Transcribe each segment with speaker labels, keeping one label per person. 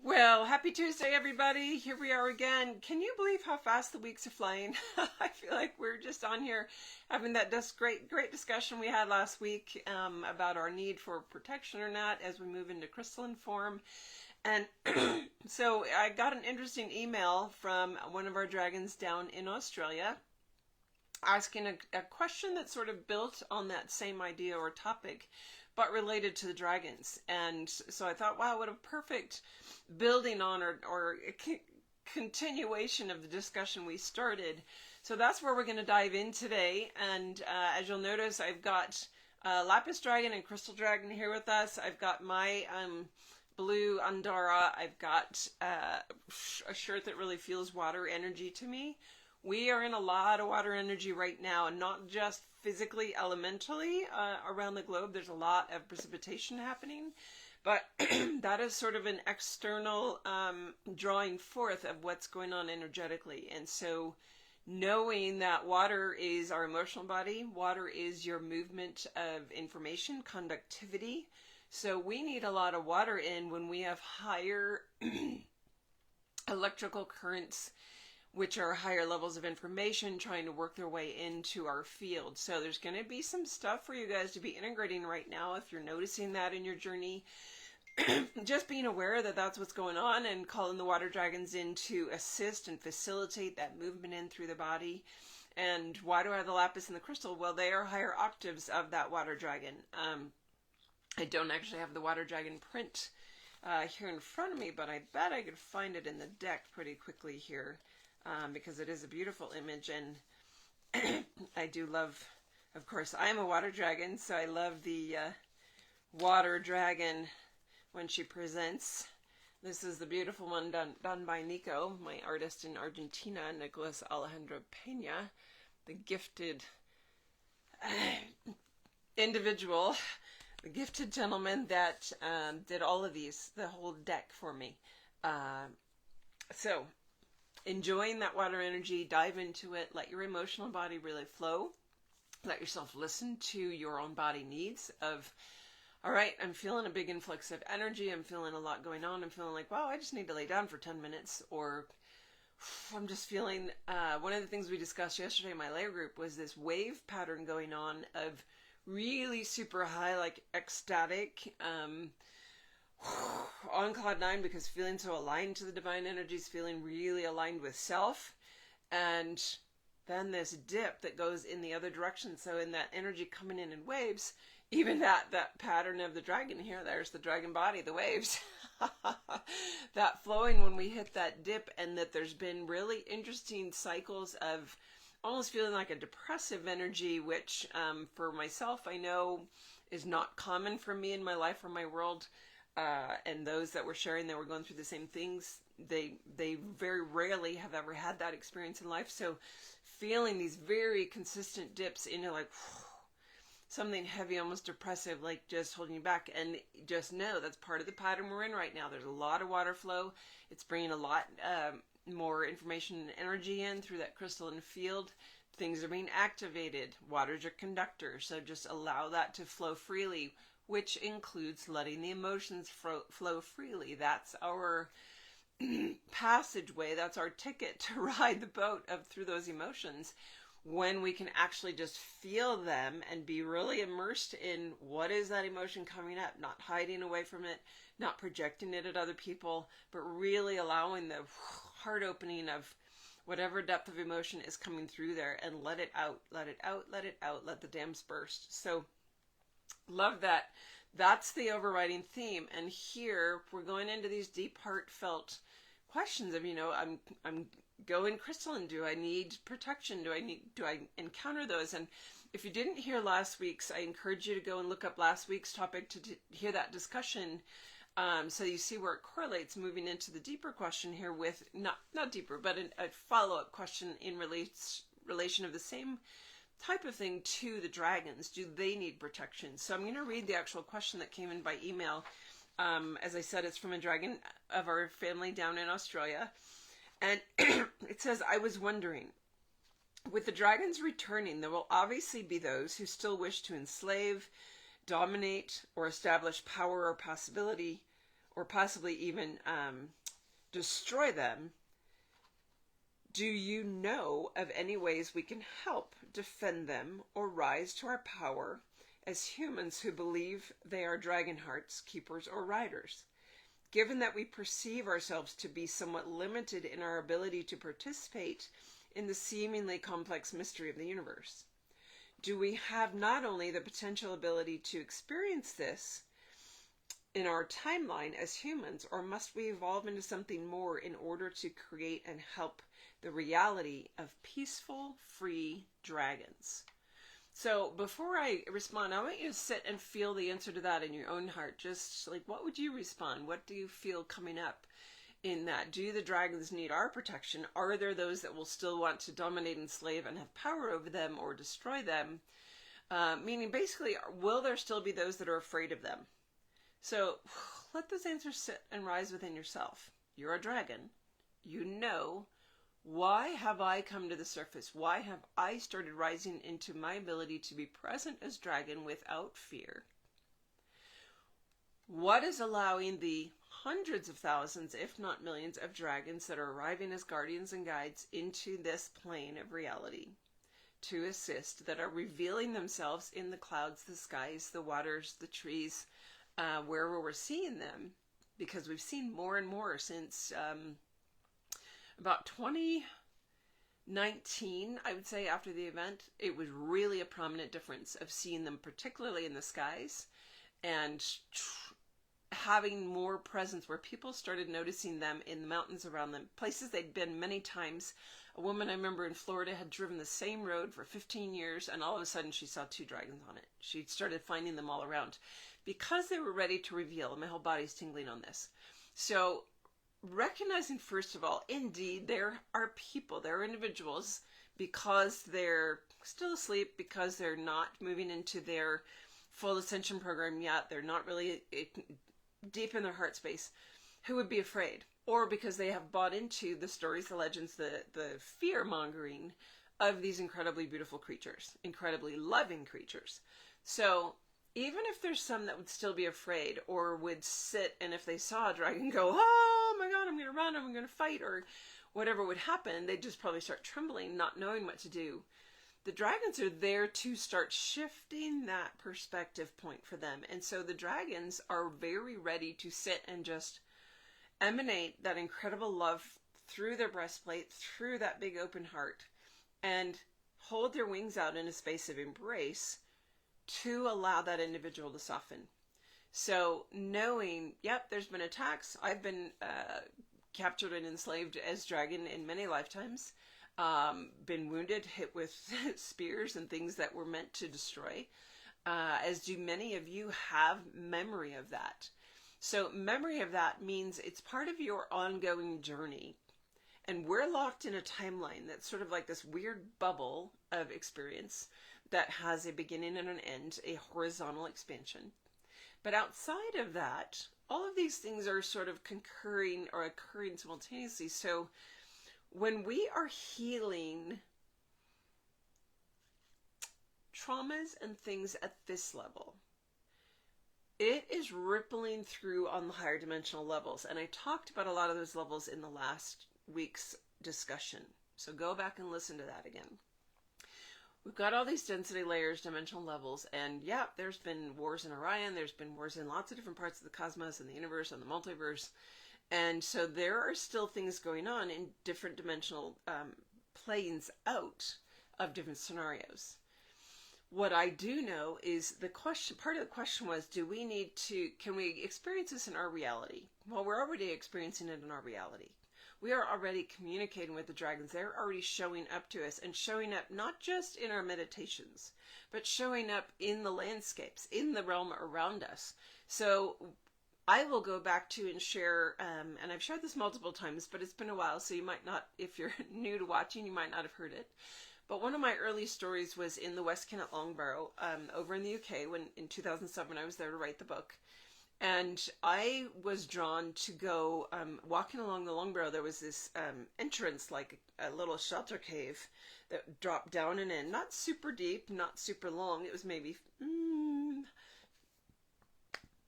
Speaker 1: Well, happy Tuesday, everybody. Here we are again. Can you believe how fast the weeks are flying? I feel like we're just on here having that great discussion we had last week about our need for protection or not as we move into crystalline form. And so I got an interesting email from one of our dragons down in Australia asking a question that sort of built on that same idea or topic, but related to the dragons. And so I thought, wow, what a perfect building on or continuation of the discussion we started. So that's where we're going to dive in today. And as you'll notice, I've got Lapis Dragon and Crystal Dragon here with us. I've got my blue AndaRan. I've got a shirt that really feels water energy to me. We are in a lot of water energy right now, and not just physically, elementally around the globe. There's a lot of precipitation happening, but that is sort of an external drawing forth of what's going on energetically. And so knowing that water is our emotional body, water is your movement of information, conductivity. So we need a lot of water in when we have higher electrical currents, which are higher levels of information trying to work their way into our field. So there's going to be some stuff for you guys to be integrating right now if you're noticing that in your journey. Just being aware that that's what's going on and calling the water dragons in to assist and facilitate that movement in through the body. And why do I have the lapis and the crystal? Well, they are higher octaves of that water dragon. I don't actually have the water dragon print here in front of me, but I bet I could find it in the deck pretty quickly here. Because it is a beautiful image, and I do love, of course, I am a water dragon, so I love the water dragon when she presents. This is the beautiful one done by Nico, my artist in Argentina, Nicolas Alejandro Pena, the gifted individual, the gifted gentleman that did all of these, the whole deck for me. So enjoying that water energy, dive into it, let your emotional body really flow, let yourself listen to your own body needs of, all right, I'm feeling a big influx of energy, I'm feeling a lot going on, I'm feeling like, wow, I just need to lay down for 10 minutes, or I'm just feeling, one of the things we discussed yesterday in my layer group was this wave pattern going on of really super high, like ecstatic, on cloud nine, because feeling so aligned to the divine energies, feeling really aligned with self, and then this dip that goes in the other direction. So in that energy coming in waves, even that pattern of the dragon here, there's the dragon body, the waves, that flowing when we hit that dip, and that there's been really interesting cycles of almost feeling like a depressive energy, which for myself I know is not common for me in my life or my world. And those that were sharing that were going through the same things, they very rarely have ever had that experience in life. So feeling these very consistent dips into like something heavy, almost depressive, like just holding you back. And just know that's part of the pattern we're in right now. There's a lot of water flow. It's bringing a lot more information and energy in through that crystalline field. Things are being activated. Water's your conductor. So just allow that to flow freely, which includes letting the emotions flow freely. That's our passageway. That's our ticket to ride the boat through those emotions, when we can actually just feel them and be really immersed in what is that emotion coming up, not hiding away from it, not projecting it at other people, but really allowing the heart opening of whatever depth of emotion is coming through there, and let it out, let it out, let it out, let the dams burst. So love that. That's the overriding theme. And here we're going into these deep, heartfelt questions of, I'm going crystalline. Do I need protection? Do I encounter those? And if you didn't hear last week's, I encourage you to go and look up last week's topic to hear that discussion. So you see where it correlates, moving into the deeper question here with, not deeper, but a follow-up question in relation of the same type of thing to the dragons. Do they need protection? So I'm going to read the actual question that came in by email. As I said, it's from a dragon of our family down in Australia. And it says, I was wondering, with the dragons returning, there will obviously be those who still wish to enslave, dominate, or establish power or possibility or possibly even destroy them, do you know of any ways we can help defend them or rise to our power as humans who believe they are dragon hearts, keepers, or riders? Given that we perceive ourselves to be somewhat limited in our ability to participate in the seemingly complex mystery of the universe, do we have not only the potential ability to experience this in our timeline as humans, or must we evolve into something more in order to create and help the reality of peaceful, free dragons? So before I respond, I want you to sit and feel the answer to that in your own heart. Just like, what would you respond? What do you feel coming up in that? Do the dragons need our protection? Are there those that will still want to dominate, enslave, and have power over them or destroy them? Meaning, basically, will there still be those that are afraid of them? So let those answers sit and rise within yourself. You're a dragon. You know, why have I come to the surface? Why have I started rising into my ability to be present as dragon without fear? What is allowing the hundreds of thousands, if not millions, of dragons that are arriving as guardians and guides into this plane of reality to assist, that are revealing themselves in the clouds, the skies, the waters, the trees, wherever we're seeing them? Because we've seen more and more since about 2019, I would say, after the event. It was really a prominent difference of seeing them, particularly in the skies, and having more presence where people started noticing them in the mountains around them, places they'd been many times. A woman I remember in Florida had driven the same road for 15 years, and all of a sudden she saw 2 dragons on it. She started finding them all around because they were ready to reveal. And my whole body's tingling on this. So recognizing, first of all, indeed, there are people, there are individuals, because they're still asleep, because they're not moving into their full ascension program yet, they're not really deep in their heart space, who would be afraid, or because they have bought into the stories, the legends, the fear-mongering of these incredibly beautiful creatures, incredibly loving creatures. So even if there's some that would still be afraid, or would sit and if they saw a dragon go, oh my God, I'm going to run, I'm going to fight, or whatever would happen, they'd just probably start trembling, not knowing what to do. The dragons are there to start shifting that perspective point for them. And so the dragons are very ready to sit and just emanate that incredible love through their breastplate, through that big open heart, and hold their wings out in a space of embrace to allow that individual to soften. So knowing, yep, there's been attacks. I've been captured and enslaved as dragon in many lifetimes. Been wounded, hit with spears and things that were meant to destroy, as do many of you have memory of that. So memory of that means it's part of your ongoing journey. And we're locked in a timeline that's sort of like this weird bubble of experience that has a beginning and an end, a horizontal expansion. But outside of that, all of these things are sort of concurring or occurring simultaneously. So when we are healing traumas and things at this level, it is rippling through on the higher dimensional levels. And I talked about a lot of those levels in the last week's discussion. So go back and listen to that again. We've got all these density layers, dimensional levels, and yeah, there's been wars in Orion, there's been wars in lots of different parts of the cosmos and the universe and the multiverse. And so there are still things going on in different dimensional planes out of different scenarios. What I do know is the question, part of the question was, can we experience this in our reality? Well, we're already experiencing it in our reality. We are already communicating with the dragons. They're already showing up to us, and showing up not just in our meditations, but showing up in the landscapes, in the realm around us. So I will go back to and share, and I've shared this multiple times, but it's been a while, so you might not, if you're new to watching, you might not have heard it. But one of my early stories was in the West Kent Longborough, over in the UK, when in 2007 I was there to write the book. And I was drawn to go walking along the Longborough. There was this entrance, like a little shelter cave that dropped down and in. Not super deep, not super long. It was maybe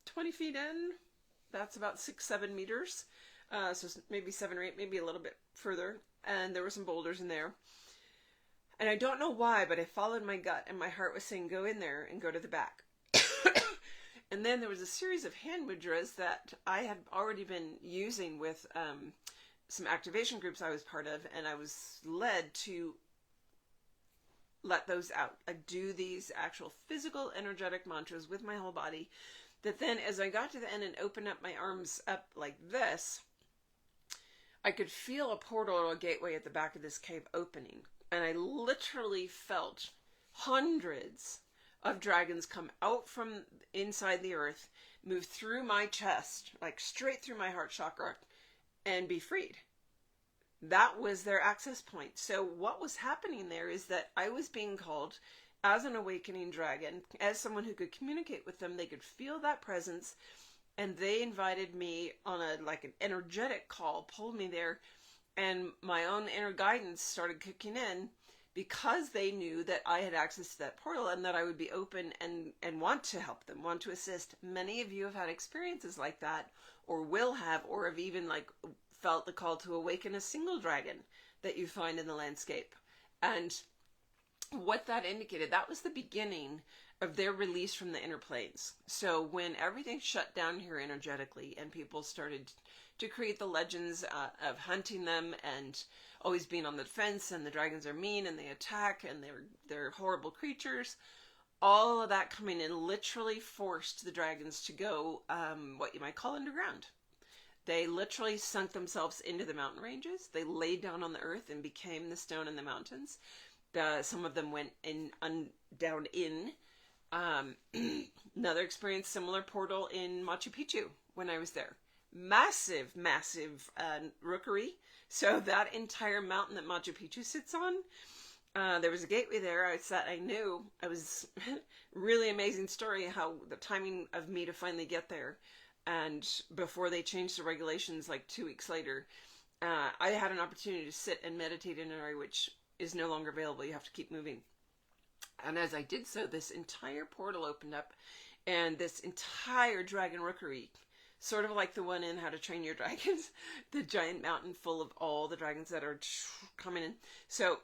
Speaker 1: 20 feet in. That's about 6-7 meters. So maybe 7 or 8, maybe a little bit further. And there were some boulders in there. And I don't know why, but I followed my gut, and my heart was saying, go in there and go to the back. And then there was a series of hand mudras that I had already been using with some activation groups I was part of, and I was led to let those out. I do these actual physical, energetic mantras with my whole body, that then as I got to the end and opened up my arms up like this, I could feel a portal or a gateway at the back of this cave opening. And I literally felt hundreds of dragons come out from inside the earth, move through my chest, like straight through my heart chakra, and be freed. That was their access point. So what was happening there is that I was being called as an awakening dragon, as someone who could communicate with them. They could feel that presence, and they invited me on an energetic call, pulled me there, and my own inner guidance started kicking in, because they knew that I had access to that portal and that I would be open and want to help them, want to assist. Many of you have had experiences like that, or will have, or have even felt the call to awaken a single dragon that you find in the landscape. And what that indicated, that was the beginning of their release from the inner planes. So when everything shut down here energetically and people started to create the legends of hunting them and always being on the defense, and the dragons are mean and they attack and they're horrible creatures, all of that coming in literally forced the dragons to go what you might call underground. They literally sunk themselves into the mountain ranges. They laid down on the earth and became the stone in the mountains. Some of them went down in. Another experience, similar portal in Machu Picchu when I was there. Massive rookery. So that entire mountain that Machu Picchu sits on, there was a gateway there. I knew. I was really amazing story how the timing of me to finally get there. And before they changed the regulations 2 weeks later, I had an opportunity to sit and meditate in an area which is no longer available. You have to keep moving. And as I did so, this entire portal opened up, and this entire dragon rookery, sort of like the one in How to Train Your Dragons, the giant mountain full of all the dragons that are coming in. So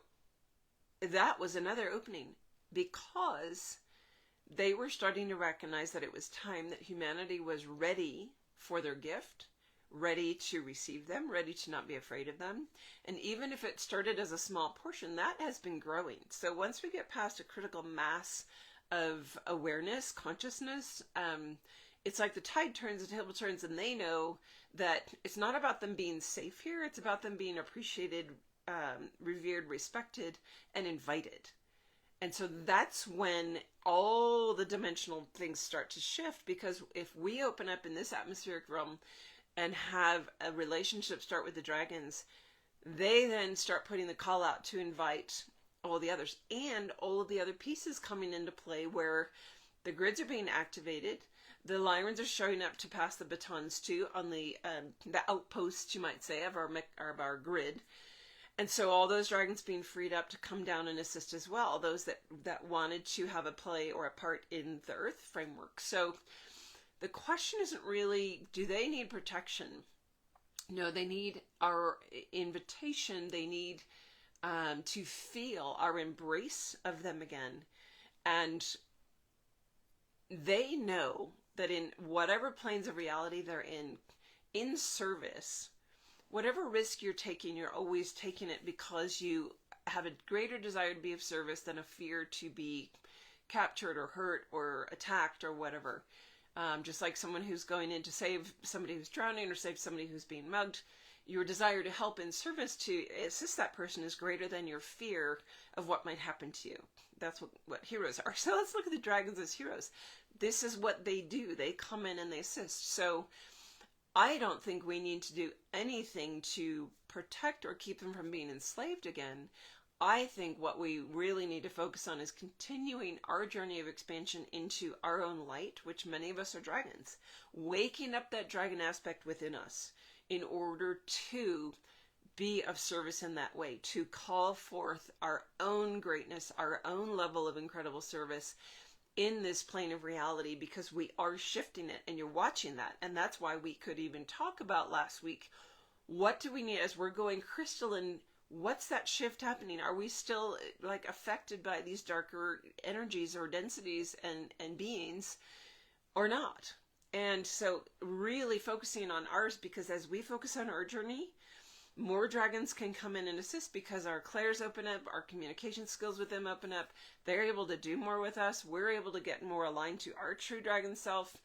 Speaker 1: that was another opening, because they were starting to recognize that it was time that humanity was ready for their gift, ready to receive them, ready to not be afraid of them. And even if it started as a small portion, that has been growing. So once we get past a critical mass of awareness, consciousness, it's like the tide turns, the table turns, and they know that it's not about them being safe here. It's about them being appreciated, revered, respected, and invited. And so that's when all the dimensional things start to shift, because if we open up in this atmospheric realm and have a relationship start with the dragons, they then start putting the call out to invite all the others, and all of the other pieces coming into play, where the grids are being activated. The Lyrans are showing up to pass the batons to on the outposts, you might say, of our grid. And so all those dragons being freed up to come down and assist as well, those that wanted to have a play or a part in the Earth framework. So the question isn't really, do they need protection? No, they need our invitation. They need to feel our embrace of them again. And they know that in whatever planes of reality they're in service, whatever risk you're taking, you're always taking it because you have a greater desire to be of service than a fear to be captured or hurt or attacked or whatever. Just like someone who's going in to save somebody who's drowning or save somebody who's being mugged, your desire to help in service to assist that person is greater than your fear of what might happen to you. That's what heroes are. So let's look at the dragons as heroes. This is what they do. They come in and they assist. So I don't think we need to do anything to protect or keep them from being enslaved again. I think what we really need to focus on is continuing our journey of expansion into our own light, which many of us are dragons, waking up that dragon aspect within us in order to be of service in that way, to call forth our own greatness, our own level of incredible service, in this plane of reality, because we are shifting it, and you're watching that. And that's why we could even talk about last week, what do we need as we're going crystalline? What's that shift happening? Are we still like affected by these darker energies or densities and beings, or not? And so really focusing on ours, because as we focus on our journey, more dragons can come in and assist, because our clairs open up, our communication skills with them open up. They're able to do more with us. We're able to get more aligned to our true dragon self.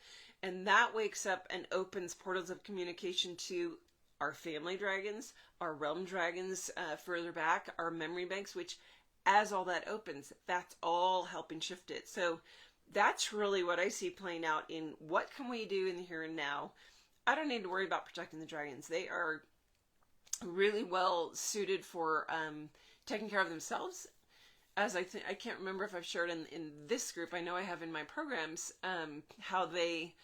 Speaker 1: And that wakes up and opens portals of communication to our family dragons, our realm dragons further back, our memory banks, which as all that opens, that's all helping shift it. So that's really what I see playing out in what can we do in the here and now. I don't need to worry about protecting the dragons. They are really well suited for taking care of themselves. As I can't remember if I've shared in this group, I know I have in my programs, how they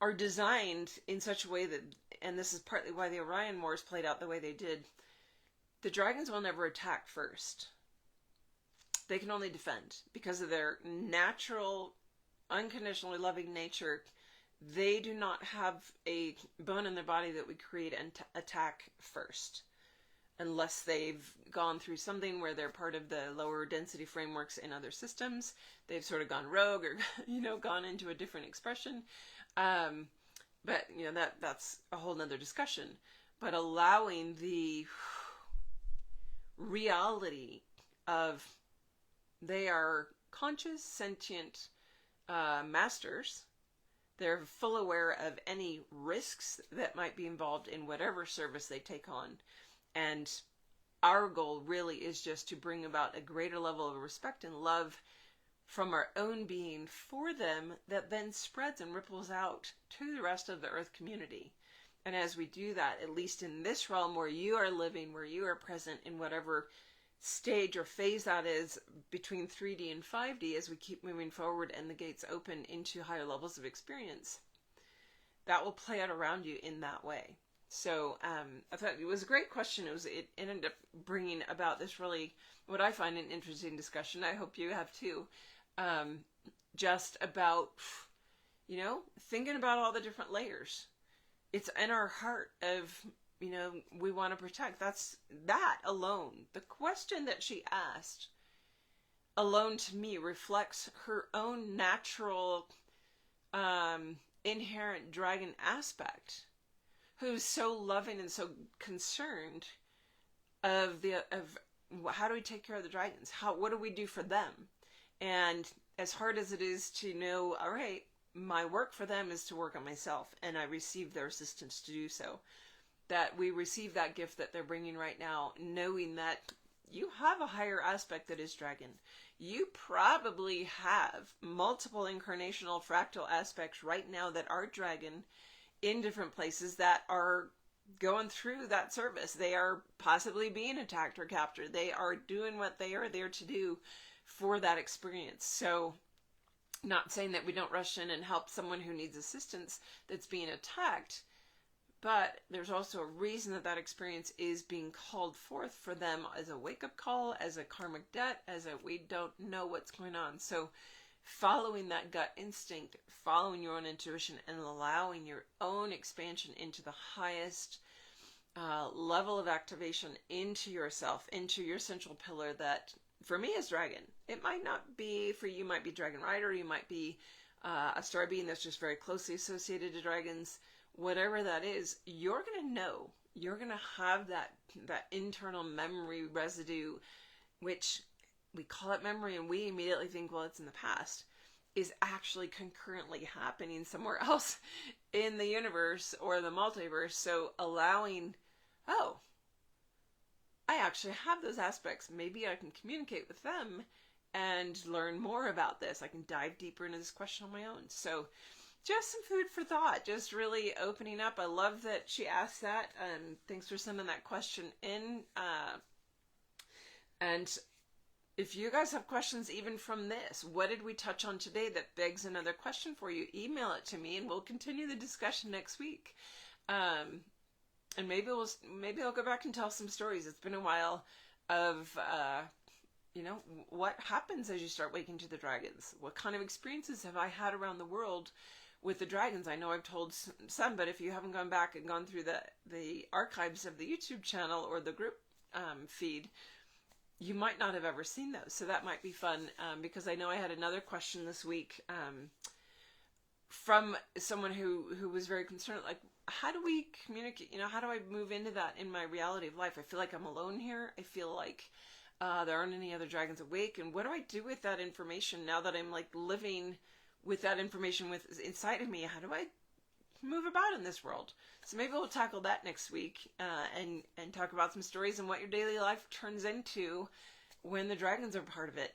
Speaker 1: are designed in such a way that, and this is partly why the Orion Wars played out the way they did, the dragons will never attack first. They can only defend because of their natural, unconditionally loving nature. They do not have a bone in their body that would create and attack first, unless they've gone through something where they're part of the lower density frameworks in other systems. They've sort of gone rogue, or gone into a different expression. But that's a whole nother discussion. But allowing the reality of they are conscious, sentient masters. They're full aware of any risks that might be involved in whatever service they take on. And our goal really is just to bring about a greater level of respect and love from our own being for them, that then spreads and ripples out to the rest of the Earth community. And as we do that, at least in this realm where you are living, where you are present in whatever stage or phase that is between 3D and 5D, as we keep moving forward and the gates open into higher levels of experience, that will play out around you in that way. So I thought it was a great question. It ended up bringing about this really, what I find, an interesting discussion. I hope you have too. Just about, thinking about all the different layers. It's in our heart of, we want to protect. That's that alone. The question that she asked alone to me reflects her own natural, inherent dragon aspect, who's so loving and so concerned of how do we take care of the dragons? What do we do for them? And as hard as it is to know, all right, my work for them is to work on myself, and I receive their assistance to do so. That we receive that gift that they're bringing right now, knowing that you have a higher aspect that is dragon. You probably have multiple incarnational fractal aspects right now that are dragon in different places that are going through that service. They are possibly being attacked or captured. They are doing what they are there to do for that experience. So, not saying that we don't rush in and help someone who needs assistance that's being attacked, but there's also a reason that experience is being called forth for them as a wake-up call, as a karmic debt, as a we don't know what's going on. So following that gut instinct, following your own intuition, and allowing your own expansion into the highest level of activation into yourself, into your central pillar that for me is dragon. It might not be, for you might be dragon rider, you might be a star being that's just very closely associated to dragons. Whatever that is, you're going to know. You're going to have that internal memory residue, which we call it memory, and we immediately think, well, it's in the past, is actually concurrently happening somewhere else in the universe or the multiverse. So allowing, oh, I actually have those aspects. Maybe I can communicate with them and learn more about this. I can dive deeper into this question on my own. So just some food for thought, just really opening up. I love that she asked that. Thanks for sending that question in. And if you guys have questions even from this, what did we touch on today that begs another question for you? Email it to me and we'll continue the discussion next week. And maybe I'll go back and tell some stories. It's been a while of what happens as you start waking to the dragons? What kind of experiences have I had around the world with the dragons? I know I've told some, but if you haven't gone back and gone through the archives of the YouTube channel or the group feed, you might not have ever seen those. So that might be fun, because I know I had another question this week from someone who was very concerned, like, how do we communicate? How do I move into that in my reality of life? I feel like I'm alone here. I feel like there aren't any other dragons awake. And what do I do with that information now that I'm like living with that information inside of me? How do I move about in this world? So maybe we'll tackle that next week, and talk about some stories and what your daily life turns into when the dragons are part of it.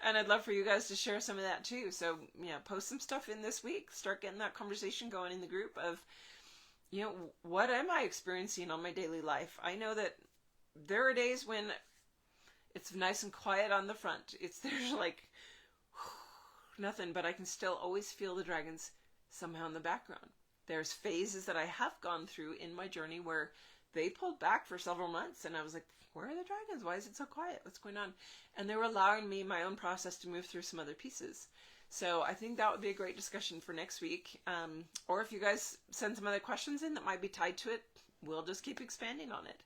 Speaker 1: And I'd love for you guys to share some of that too. So post some stuff in this week. Start getting that conversation going in the group of, what am I experiencing on my daily life? I know that there are days when it's nice and quiet on the front. There's like nothing, but I can still always feel the dragons somehow in the background. There's phases that I have gone through in my journey where they pulled back for several months, and I was like, where are the dragons? Why is it so quiet? What's going on? And they were allowing me my own process to move through some other pieces. So I think that would be a great discussion for next week. Or if you guys send some other questions in that might be tied to it, we'll just keep expanding on it.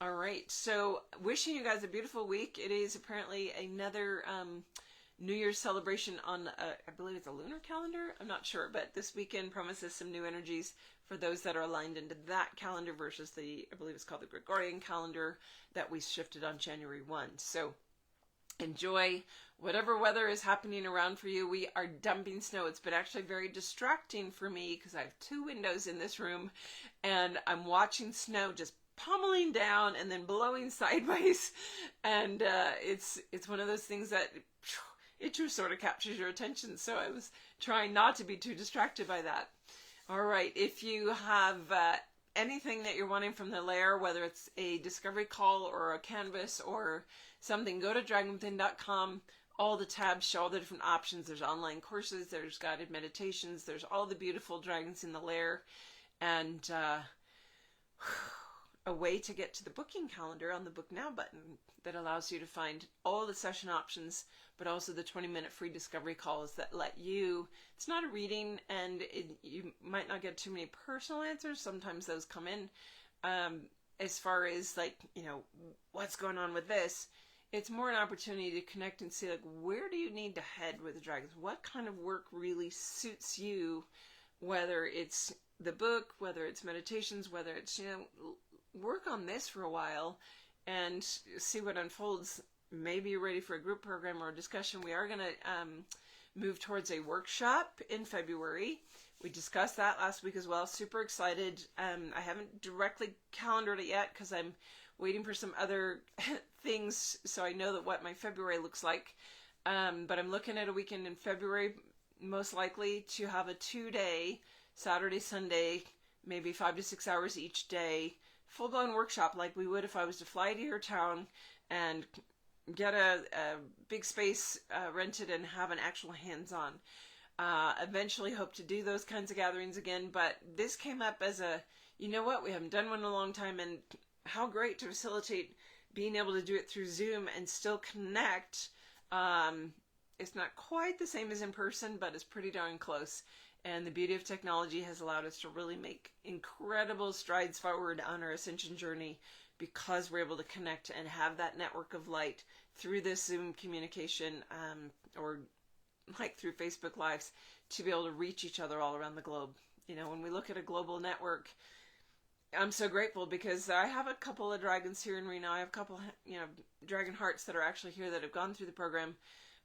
Speaker 1: All right. So wishing you guys a beautiful week. It is apparently another New Year's celebration on, I believe it's a lunar calendar. I'm not sure, but this weekend promises some new energies for those that are aligned into that calendar versus I believe it's called the Gregorian calendar that we shifted on January 1. So enjoy whatever weather is happening around for you. We are dumping snow. It's been actually very distracting for me because I have 2 windows in this room, and I'm watching snow just pummeling down and then blowing sideways. And it's one of those things that it just sort of captures your attention. So I was trying not to be too distracted by that. All right. If you have anything that you're wanting from the lair, whether it's a discovery call or a canvas or something, go to dragonwithin.com. All the tabs show all the different options. There's online courses, there's guided meditations, there's all the beautiful dragons in the lair, and a way to get to the booking calendar on the Book Now button that allows you to find all the session options, but also the 20-minute free discovery calls that let you, it's not a reading, and you might not get too many personal answers. Sometimes those come in as far as like, what's going on with this. It's more an opportunity to connect and see, like, where do you need to head with the dragons? What kind of work really suits you, whether it's the book, whether it's meditations, whether it's, work on this for a while and see what unfolds. Maybe you're ready for a group program or a discussion. We are going to move towards a workshop in February. We discussed that last week as well. Super excited. I haven't directly calendared it yet because I'm waiting for some other things so I know that what my February looks like. But I'm looking at a weekend in February, most likely to have a 2-day, Saturday, Sunday, maybe 5 to 6 hours each day, full-blown workshop like we would if I was to fly to your town and get a big space rented and have an actual hands-on. Eventually hope to do those kinds of gatherings again, but this came up as we haven't done one in a long time, and how great to facilitate being able to do it through Zoom and still connect. It's not quite the same as in person, but it's pretty darn close. And the beauty of technology has allowed us to really make incredible strides forward on our ascension journey because we're able to connect and have that network of light through this Zoom communication, or like through Facebook Lives, to be able to reach each other all around the globe. When we look at a global network, I'm so grateful because I have a couple of dragons here in Reno. I have a couple, dragon hearts that are actually here that have gone through the program.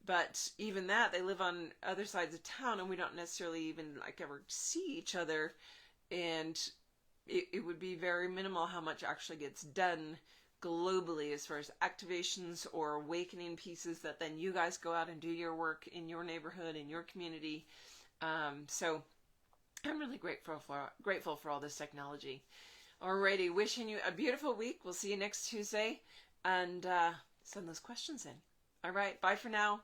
Speaker 1: But even that, they live on other sides of town, and we don't necessarily even ever see each other. And it would be very minimal how much actually gets done globally as far as activations or awakening pieces that then you guys go out and do your work in your neighborhood, in your community. So I'm really grateful for all this technology. Alrighty, wishing you a beautiful week. We'll see you next Tuesday, and send those questions in. All right, bye for now.